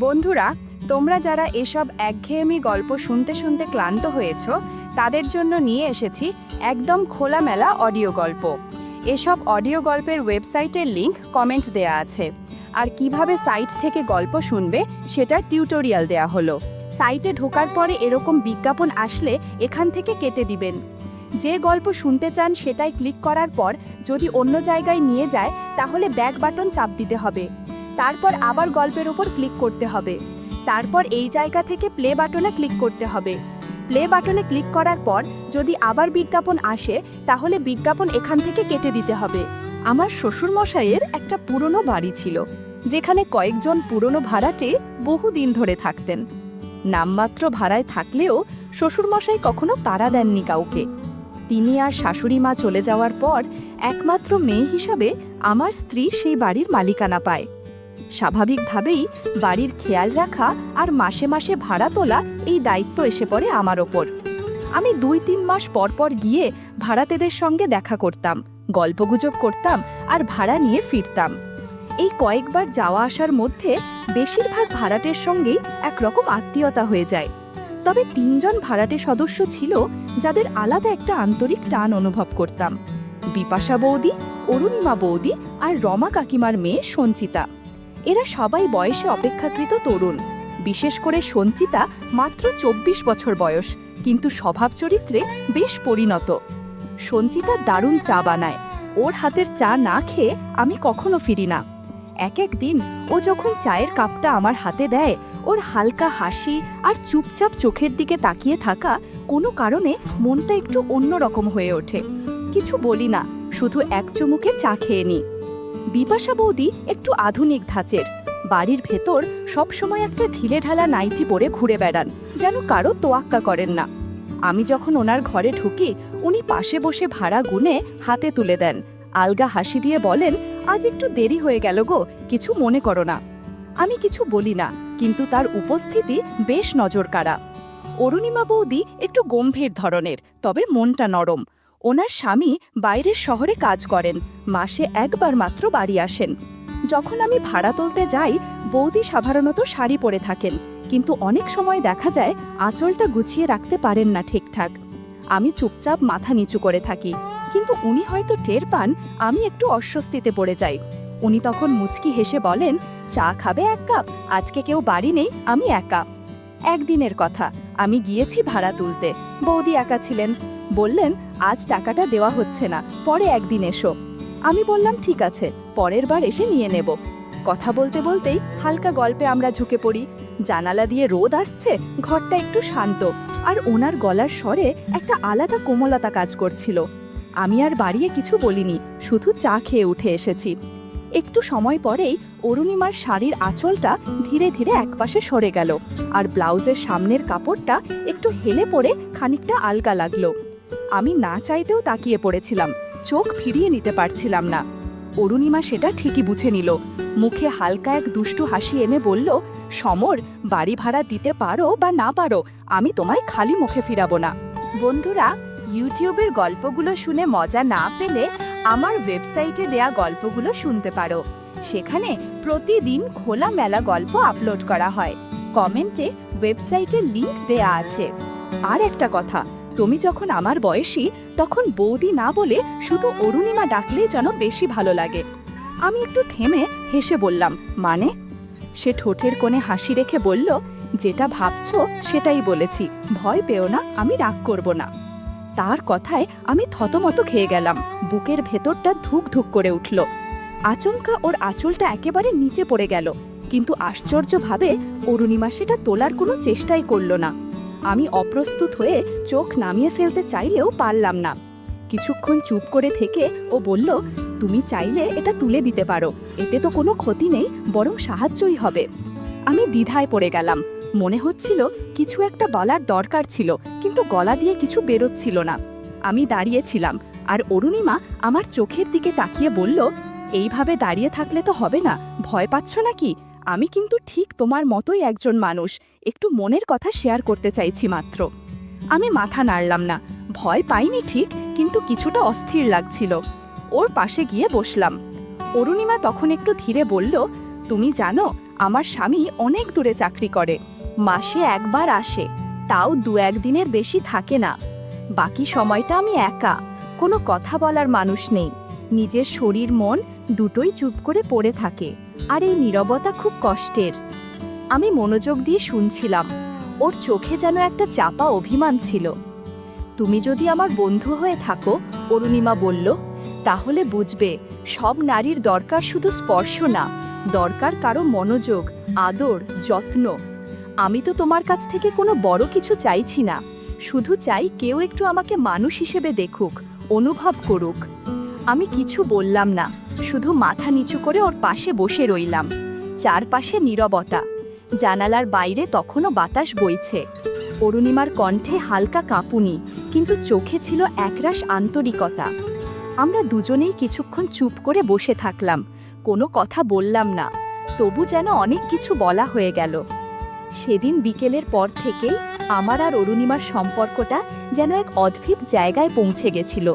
বন্ধুরা, তোমরা যারা এসব একঘেয়েমি গল্প শুনতে শুনতে ক্লান্ত হয়েছ, তাদের জন্য নিয়ে এসেছি একদম খোলামেলা অডিও গল্প। এসব অডিও গল্পের ওয়েবসাইটের লিংক কমেন্ট দেয়া আছে, আর কিভাবে সাইট থেকে গল্প শুনবে সেটা টিউটোরিয়াল দেয়া হলো। সাইটে ঢোকার পরে এরকম বিজ্ঞাপন আসলে এখান থেকে কেটে দিবেন। যে গল্প শুনতে চান সেটাই ক্লিক করার পর যদি অন্য জায়গায় নিয়ে যায় তাহলে ব্যাক বাটন চাপ দিতে হবে। তারপর আবার গল্পের উপর ক্লিক করতে হবে। তারপর এই জায়গা থেকে প্লে বাটনে ক্লিক করতে হবে। প্লে বাটনে ক্লিক করার পর যদি আবার বিজ্ঞাপন আসে তাহলে বিজ্ঞাপন এখান থেকে কেটে দিতে হবে। আমার শ্বশুরমশাইয়ের একটা পুরনো বাড়ি ছিল, যেখানে কয়েকজন পুরনো ভাড়াটে বহুদিন ধরে থাকতেন। নামমাত্র ভাড়ায় থাকলেও শ্বশুরমশাই কখনো তাড়া দেননি কাউকে। তিনি আর শাশুড়ি মা চলে যাওয়ার পর একমাত্র মেয়ে হিসাবে আমার স্ত্রী সেই বাড়ির মালিকানা পায়। স্বাভাবিকভাবেই বাড়ির খেয়াল রাখা আর মাসে মাসে ভাড়া তোলা এই দায়িত্ব এসে পড়ে আমার ওপর। আমি 2-3 মাস পর পর গিয়ে ভাড়াটেদের সঙ্গে দেখা করতাম, গল্পগুজব করতাম আর ভাড়া নিয়ে ফিরতাম। এই কয়েকবার যাওয়া আসার মধ্যে বেশিরভাগ ভাড়াটের সঙ্গেই একরকম আত্মীয়তা হয়ে যায়। তবে 3 জন ভাড়াটে সদস্য ছিল যাদের আলাদা একটা আন্তরিক টান অনুভব করতাম। বিপাশা বৌদি, অরুণিমা বৌদি আর রমা কাকিমার মেয়ে সঞ্চিতা। এরা সবাই বয়সে অপেক্ষাকৃত তরুণ। বিশেষ করে সঞ্চিতা মাত্র 24 বছর বয়স, কিন্তু স্বভাব চরিত্রে বেশ পরিণত। সঞ্চিতা দারুণ চা বানায়। ওর হাতের চা না খেয়ে আমি কখনো ফিরি না। এক দিন ও যখন চায়ের কাপটা আমার হাতে দেয়, ওর হালকা হাসি আর চুপচাপ চোখের দিকে তাকিয়ে থাকা কোনো কারণে মনটা একটু অন্যরকম হয়ে ওঠে। কিছু বলি না, শুধু এক চুমুকে চা খেয়ে নিই। বিপাশা বৌদি একটু আধুনিক ধাঁচের। বাড়ির ভেতর সবসময় একটা ঢিলেঢালা নাইটি পরে ঘুরে বেড়ান, যেন কারো তোয়াক্কা করেন না। আমি যখন ওনার ঘরে ঢুকি, উনি পাশে বসে ভাড়া গুনে হাতে তুলে দেন। আলগা হাসি দিয়ে বলেন, আজ একটু দেরি হয়ে গেল গো, কিছু মনে করো না। আমি কিছু বলি না, কিন্তু তার উপস্থিতি বেশ নজরকাড়া। অরুণিমা বৌদি একটু গম্ভীর ধরনের, তবে মনটা নরম। ওনার স্বামী বাইরের শহরে কাজ করেন, মাসে একবার মাত্র বাড়ি আসেন। যখন আমি ভাড়া তুলতে যাই, বৌদি সাধারণত শাড়ি পরে থাকেন, কিন্তু অনেক সময় দেখা যায় আঁচলটা গুছিয়ে রাখতে পারেন না ঠিকঠাক। আমি চুপচাপ মাথা নিচু করে থাকি, কিন্তু উনি হয়তো টের পান আমি একটু অস্বস্তিতে পড়ে যাই। উনি তখন মুচকি হেসে বলেন, চা খাবে 1 কাপ? আজকে কেউ বাড়ি নেই, আমি একা। একদিনের কথা, আমি গিয়েছি ভাড়া তুলতে। বৌদি একা ছিলেন। বললেন, আজ টাকাটা দেওয়া হচ্ছে না, পরে একদিন এসো। আমি বললাম ঠিক আছে, পরের বার এসে নিয়ে নেব। কথা বলতে বলতেই হালকা গল্পে আমরা ঝুঁকে পড়ি। জানালা দিয়ে রোদ আসছে, ঘরটা একটু শান্ত, আর ওনার গলার স্বরে একটা আলাদা কোমলতা কাজ করছিল। আমি আর বাড়িয়ে কিছু বলিনি, শুধু চা খেয়ে উঠে এসেছি। একটু সময় পরেই অরুণিমার শাড়ির আঁচলটা ধীরে ধীরে একপাশে সরে গেল, আর ব্লাউজের সামনের কাপড়টা একটু হেলে পড়ে খানিকটা আলগা লাগলো। আমি না চাইতেও তাকিয়ে পড়েছিলাম, চোখ ফিরিয়ে নিতে পারছিলাম না। অরুণিমা সেটা ঠিকই বুঝে নিল। মুখে হালকা এক দুষ্টু হাসি এনে বলল, সমর, বাড়ি ভাড়া দিতে পারো বা না পারো, আমি তোমায় খালি মুখে ফিরাবো না। বন্ধুরা, ইউটিউবের গল্পগুলো শুনে মজা না পেলে আমার ওয়েবসাইটে দেয়া গল্পগুলো শুনতে পারো। সেখানে প্রতিদিন খোলামেলা গল্প আপলোড করা হয়। কমেন্টে ওয়েবসাইটের লিংক দেয়া আছে। আর একটা কথা, তুমি যখন আমার বয়সী, তখন বৌদি না বলে শুধু অরুণিমা ডাকলেই যেন বেশি ভালো লাগে। আমি একটু থেমে হেসে বললাম, মানে? সে ঠোঁটের কোণে হাসি রেখে বলল, যেটা ভাবছো সেটাই বলেছি, ভয় পেও না, আমি রাগ করব না। তার কথায় আমি থতমত খেয়ে গেলাম। বুকের ভেতরটা ধুক ধুক করে উঠল। আচমকা ওর আঁচলটা একেবারে নিচে পড়ে গেল, কিন্তু আশ্চর্যভাবে অরুণিমা সেটা তোলার কোনো চেষ্টাই করল না। আমি অপ্রস্তুত হয়ে চোখ নামিয়ে ফেলতে চাইলেও পারলাম না। কিছুক্ষণ চুপ করে থেকে ও বলল, তুমি চাইলে এটা তুলে দিতে পারো, এতে তো কোনো ক্ষতি নেই, বরং সাহায্যই হবে। আমি দ্বিধায় পড়ে গেলাম। মনে হচ্ছিল কিছু একটা বলার দরকার ছিল, কিন্তু গলা দিয়ে কিছু বেরোচ্ছিল না। আমি দাঁড়িয়েছিলাম, আর অরুণিমা আমার চোখের দিকে তাকিয়ে বলল, এইভাবে দাঁড়িয়ে থাকলে তো হবে না, ভয় পাচ্ছ নাকি? আমি কিন্তু ঠিক তোমার মতোই একজন মানুষ, একটু মনের কথা শেয়ার করতে চাইছি মাত্র। আমি মাথা নাড়লাম না। ভয় পাইনি ঠিক, কিন্তু কিছুটা অস্থির লাগছিল। ওর পাশে গিয়ে বসলাম। অরুণিমা তখন একটু ধীরে বলল, তুমি জানো আমার স্বামী অনেক দূরে চাকরি করে, মাসে একবার আসে, তাও 2-1 দিনের বেশি থাকে না। বাকি সময়টা আমি একা, কোনো কথা বলার মানুষ নেই। নিজের শরীর মন দুটোই চুপ করে পড়ে থাকে, আর এই নীরবতা খুব কষ্টের। আমি মনোযোগ দিয়ে শুনছিলাম। ওর চোখে যেন একটা চাপা অভিমান ছিল। তুমি যদি আমার বন্ধু হয়ে থাকো, অরুণিমা বলল, তাহলে বুঝবে সব নারীর দরকার শুধু স্পর্শ না, দরকার কারো মনোযোগ, আদর, যত্ন। আমি তো তোমার কাছ থেকে কোনো বড় কিছু চাইছি না, শুধু চাই কেউ একটু আমাকে মানুষ হিসেবে দেখুক, অনুভব করুক। আমি কিছু বললাম না, শুধু মাথা নিচু করে ওর পাশে বসে রইলাম। চারপাশে নীরবতা, জানালার বাইরে তখনও বাতাস বইছে। অরুণিমার কণ্ঠে হালকা কাঁপুনি, কিন্তু চোখে ছিল একরাশ আন্তরিকতা। আমরা দুজনেই কিছুক্ষণ চুপ করে বসে থাকলাম, কোনো কথা বললাম না, তবু যেন অনেক কিছু বলা হয়ে গেল। সেদিন বিকেলের পর থেকেই আমার আর অরুণিমার সম্পর্কটা যেন এক অদ্ভুত জায়গায় পৌঁছে গেছিল।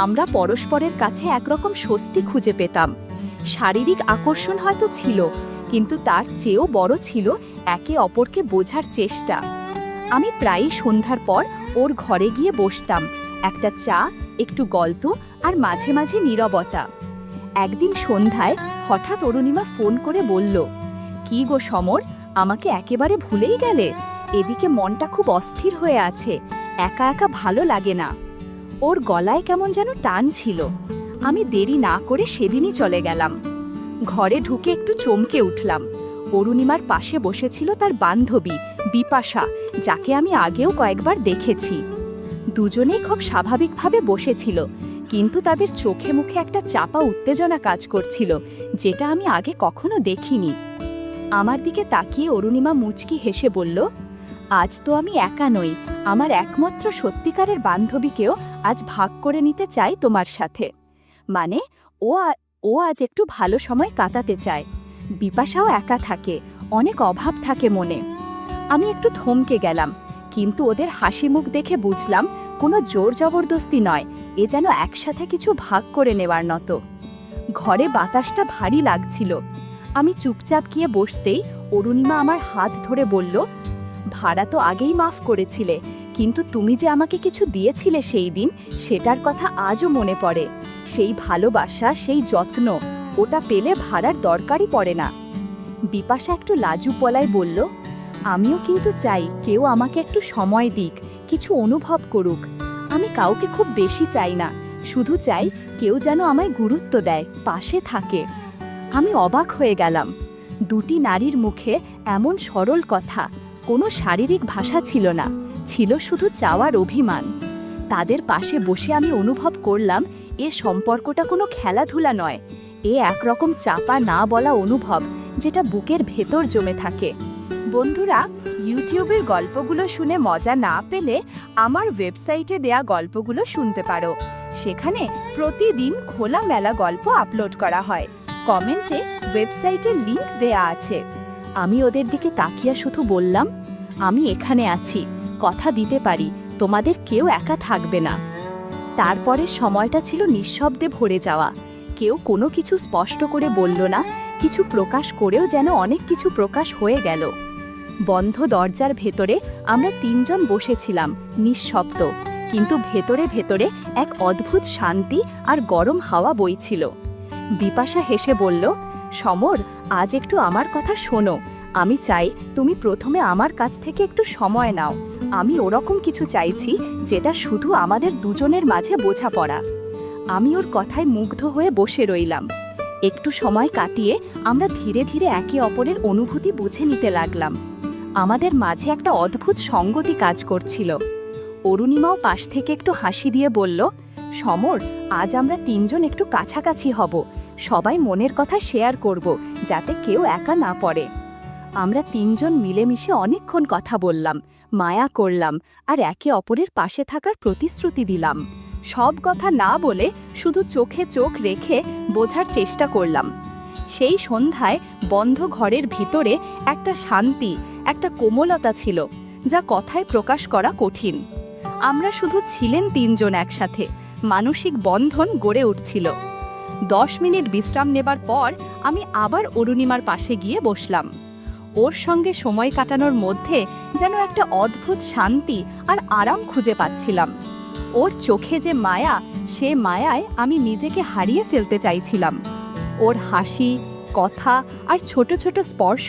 আমরা পরস্পরের কাছে একরকম স্বস্তি খুঁজে পেতাম। শারীরিক আকর্ষণ হয়তো ছিল, কিন্তু তার চেয়েও বড় ছিল একে অপরকে বোঝার চেষ্টা। আমি প্রায়ই সন্ধ্যার পর ওর ঘরে গিয়ে বসতাম, একটা চা, একটু গল্প আর মাঝে মাঝে নীরবতা। একদিন সন্ধ্যায় হঠাৎ অরুণিমা ফোন করে বলল, কি গো সমর, আমাকে একেবারে ভুলেই গেলে? এদিকে মনটা খুব অস্থির হয়ে আছে, একা একা ভালো লাগে না। ওর গলায় কেমন যেন টান ছিল। আমি দেরি না করে সেদিনই চলে গেলাম। ঘরে ঢুকে একটু চমকে উঠলাম। অরুণিমার পাশে বসেছিল তার বান্ধবী বিপাশা, যাকে আমি আগেও কয়েকবার দেখেছি। দুজনেই খুব স্বাভাবিকভাবে বসেছিল, কিন্তু তাদের চোখে মুখে একটা চাপা উত্তেজনা কাজ করছিল, যেটা আমি আগে কখনো দেখিনি। আমার দিকে তাকিয়ে অরুণিমা মুচকি হেসে বলল, আজ তো আমি একা নই, আমার একমাত্র সত্যিকারের বান্ধবীকেও আজ ভাগ করে নিতে চাই তোমার সাথে। মানে ও আজ একটু ভালো সময় কাটাতে চায়। বিপাশাও একা থাকে, অনেক অভাব থাকে মনে। আমি একটু থমকে গেলাম, কিন্তু ওদের হাসি মুখ দেখে বুঝলাম কোনো জোর জবরদস্তি নয়, এ যেন একসাথে কিছু ভাগ করে নেওয়ার মতো। ঘরে বাতাসটা ভারী লাগছিল। আমি চুপচাপ গিয়ে বসতেই অরুণিমা আমার হাত ধরে বলল, ভাড়া তো আগেই মাফ করেছিলে, কিন্তু তুমি যে আমাকে কিছু দিয়েছিলে সেই দিন, সেটার কথা আজও মনে পড়ে। সেই ভালোবাসা, সেই যত্ন, ওটা পেলে ভাড়ার দরকারই পড়ে না। বিপাশা একটু লাজুক গলায় বলল, আমিও কিন্তু চাই কেউ আমাকে একটু সময় দিক, কিছু অনুভব করুক। আমি কাউকে খুব বেশি চাই না, শুধু চাই কেউ যেন আমায় গুরুত্ব দেয়, পাশে থাকে। আমি অবাক হয়ে গেলাম। দুটি নারীর মুখে এমন সরল কথা, কোনো শারীরিক ভাষা ছিল না, ছিল শুধু চাওয়ার অভিমান। তাদের পাশে বসে আমি অনুভব করলাম এ সম্পর্কটা কোনো খেলাধুলা নয়, এ একরকম চাপা না বলা অনুভব, যেটা বুকের ভেতর জমে থাকে। বন্ধুরা, ইউটিউবের গল্পগুলো শুনে মজা না পেলে আমার ওয়েবসাইটে দেয়া গল্পগুলো শুনতে পারো। সেখানে প্রতিদিন খোলামেলা গল্প আপলোড করা হয়। কমেন্টে ওয়েবসাইটের লিংক দেয়া আছে। আমি ওদের দিকে তাকিয়ে শুধু বললাম, আমি এখানে আছি, কথা দিতে পারি তোমাদের কেউ একা থাকবে না। তারপরে সময়টা ছিল নিঃশব্দে ভরে যাওয়া। কেউ কোনো কিছু স্পষ্ট করে বলল না, কিছু প্রকাশ করেও যেন অনেক কিছু প্রকাশ হয়ে গেল। বন্ধ দরজার ভেতরে আমরা তিনজন বসেছিলাম, নিঃশব্দ, কিন্তু ভেতরে ভেতরে এক অদ্ভুত শান্তি আর গরম হাওয়া বইছিল। বিপাশা হেসে বলল, সমর, আজ একটু আমার কথা শোনো। আমি চাই তুমি প্রথমে আমার কাছ থেকে একটু সময় নাও। আমি ওরকম কিছু চাইছি যেটা শুধু আমাদের দুজনের মাঝে বোঝাপড়া। আমি ওর কথায় মুগ্ধ হয়ে বসে রইলাম। একটু সময় কাটিয়ে আমরা ধীরে ধীরে একে অপরের অনুভূতি বুঝে নিতে লাগলাম। আমাদের মাঝে একটা অদ্ভুত সঙ্গতি কাজ করছিল। অরুণিমাও পাশ থেকে একটু হাসি দিয়ে বলল, সমর, আজ আমরা তিনজন একটু কাছাকাছি হব, সবাই মনের কথা শেয়ার করব, যাতে কেউ একা না পড়ে। আমরা তিনজন মিলেমিশে অনেকক্ষণ কথা বললাম, মায়া করলাম, আর একে অপরের পাশে থাকার প্রতিশ্রুতি দিলাম। সব কথা না বলে শুধু চোখে চোখ রেখে বোঝার চেষ্টা করলাম। সেই সন্ধ্যায় বন্ধ ঘরের ভিতরে একটা শান্তি, একটা কোমলতা ছিল, যা কথায় প্রকাশ করা কঠিন। আমরা শুধু ছিলেন তিনজন একসাথে, মানসিক বন্ধন গড়ে উঠছিল। 10 মিনিট বিশ্রাম নেবার পর আমি আবার অরুণিমার পাশে গিয়ে বসলাম। ওর সঙ্গে সময় কাটানোর মধ্যে যেন একটা অদ্ভুত শান্তি আর আরাম খুঁজে পাচ্ছিলাম। ওর চোখে যে মায়া, সে মায়ায় আমি নিজেকে হারিয়ে ফেলতে চাইছিলাম। ওর হাসি, কথা আর ছোট ছোট স্পর্শ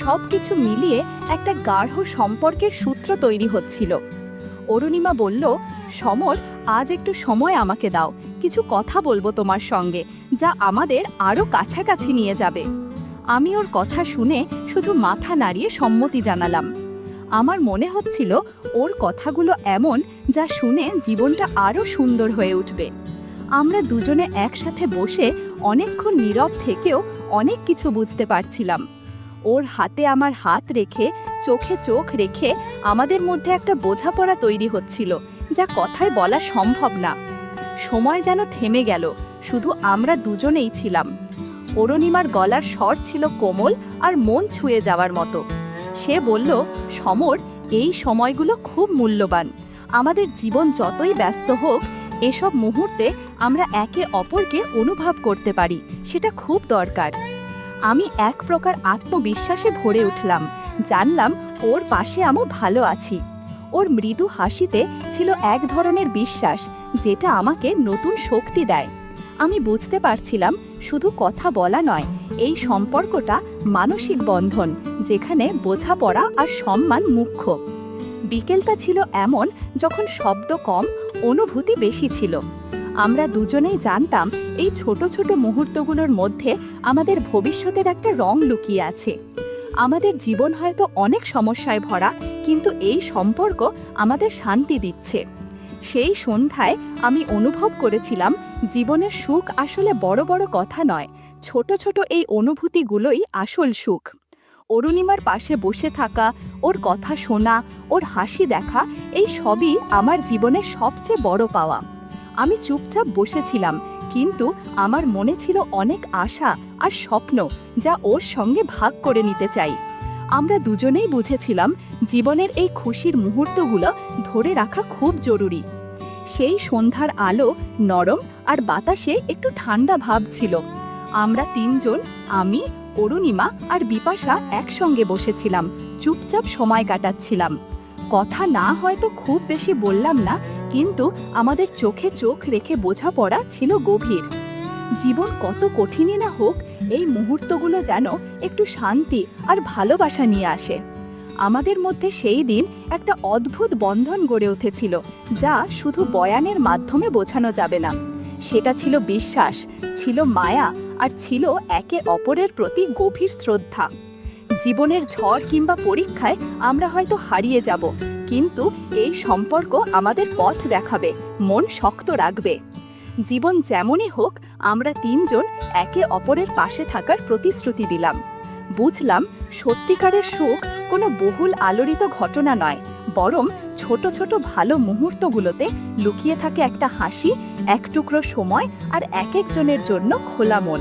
সব কিছু মিলিয়ে একটা গাঢ় সম্পর্কের সূত্র তৈরি হচ্ছিল। অরুণিমা বলল, সমর, আজ একটু সময় আমাকে দাও, কিছু কথা বলবো তোমার সঙ্গে, যা আমাদের আরও কাছাকাছি নিয়ে যাবে। আমি ওর কথা শুনে শুধু মাথা নাড়িয়ে সম্মতি জানালাম। আমার মনে হচ্ছিল ওর কথাগুলো এমন যা শুনে জীবনটা আরও সুন্দর হয়ে উঠবে। আমরা দুজনে একসাথে বসে অনেকক্ষণ নীরব থেকেও অনেক কিছু বুঝতে পারছিলাম। ওর হাতে আমার হাত রেখে, চোখে চোখ রেখে আমাদের মধ্যে একটা বোঝাপড়া তৈরি হচ্ছিল, যা কথায় বলা সম্ভব না। সময় যেন থেমে গেল, শুধু আমরা দুজনেই ছিলাম। অরুণিমার গলার স্বর ছিল কোমল আর মন ছুঁয়ে যাওয়ার মতো। সে বলল, সমর, এই সময়গুলো খুব মূল্যবান। আমাদের জীবন যতই ব্যস্ত হোক, এসব মুহূর্তে আমরা একে অপরকে অনুভব করতে পারি, সেটা খুব দরকার। আমি এক প্রকার আত্মবিশ্বাসে ভরে উঠলাম। জানলাম ওর পাশে আমি ভালো আছি। ওর মৃদু হাসিতে ছিল এক ধরনের বিশ্বাস, যেটা আমাকে নতুন শক্তি দেয়। আমি বুঝতে পারছিলাম শুধু কথা বলা নয়, এই সম্পর্কটা মানসিক বন্ধন, যেখানে বোঝাপড়া আর সম্মান মুখ্য। বিকেলটা ছিল এমন যখন শব্দ কম, অনুভূতি বেশি ছিল। আমরা দুজনেই জানতাম এই ছোট ছোট মুহূর্তগুলোর মধ্যে আমাদের ভবিষ্যতের একটা রং লুকিয়ে আছে। আমাদের জীবন হয়তো অনেক সমস্যায় ভরা, কিন্তু এই সম্পর্ক আমাদের শান্তি দিচ্ছে। সেই সন্ধ্যায় আমি অনুভব করেছিলাম জীবনের সুখ আসলে বড় বড় কথা নয়, ছোট ছোট এই অনুভূতিগুলোই আসল সুখ। অরুণিমার পাশে বসে থাকা, ওর কথা শোনা, ওর হাসি দেখা, এই সবই আমার জীবনের সবচেয়ে বড় পাওয়া। আমি চুপচাপ বসেছিলাম, কিন্তু আমার মনে ছিল অনেক আশা আর স্বপ্ন, যা ওর সঙ্গে ভাগ করে নিতে চাই। আমরা দুজনেই বুঝেছিলাম জীবনের এই খুশির মুহূর্তগুলো ধরে রাখা খুব জরুরি। সেই সন্ধ্যার আলো নরম আর বাতাসে একটু ঠান্ডা ভাব ছিল। আমরা তিনজন, আমি, অরুণিমা আর বিপাশা একসঙ্গে বসেছিলাম, চুপচাপ সময় কাটাচ্ছিলাম। কথা না হয়তো খুব বেশি বললাম না, কিন্তু আমাদের চোখে চোখ রেখে বোঝাপড়া ছিল গভীর। জীবন কত কঠিনই না হোক, এই মুহূর্তগুলো যেন একটু শান্তি আর ভালোবাসা নিয়ে আসে। আমাদের মধ্যে সেই দিন একটা অদ্ভুত বন্ধন গড়ে উঠেছিল, যা শুধু বয়ানের মাধ্যমে বোঝানো যাবে না। সেটা ছিল বিশ্বাস, ছিল মায়া, আর ছিল একে অপরের প্রতি গভীর শ্রদ্ধা। জীবনের ঝড় কিংবা পরীক্ষায় আমরা হয়তো হারিয়ে যাব, কিন্তু এই সম্পর্ক আমাদের পথ দেখাবে, মন শক্ত রাখবে। জীবন যেমনই হোক, আমরা তিনজন একে অপরের পাশে থাকার প্রতিশ্রুতি দিলাম। বুঝলাম সত্যিকারের সুখ কোনো বহুল আলোড়িত ঘটনা নয়, বরং ছোট ছোট ভালো মুহূর্তগুলোতে লুকিয়ে থাকে একটা হাসি, এক টুকরো সময় আর এক একজনের জন্য খোলা মন।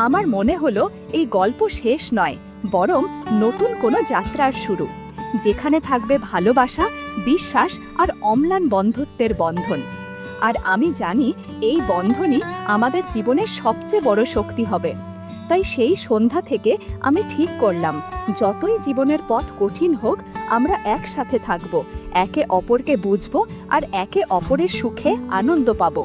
আমার মনে হলো এই গল্প শেষ নয়, বরং নতুন কোনো যাত্রার শুরু, যেখানে থাকবে ভালোবাসা, বিশ্বাস আর অম্লান বন্ধুত্বের বন্ধন। আর আমি জানি এই বন্ধনই আমাদের জীবনের সবচেয়ে বড় শক্তি হবে। তাই সেই সন্ধ্যা থেকে আমি ঠিক করলাম, যতই জীবনের পথ কঠিন হোক, আমরা একসাথে থাকব, একে অপরকে বুঝব আর একে অপরের সুখে আনন্দ পাব।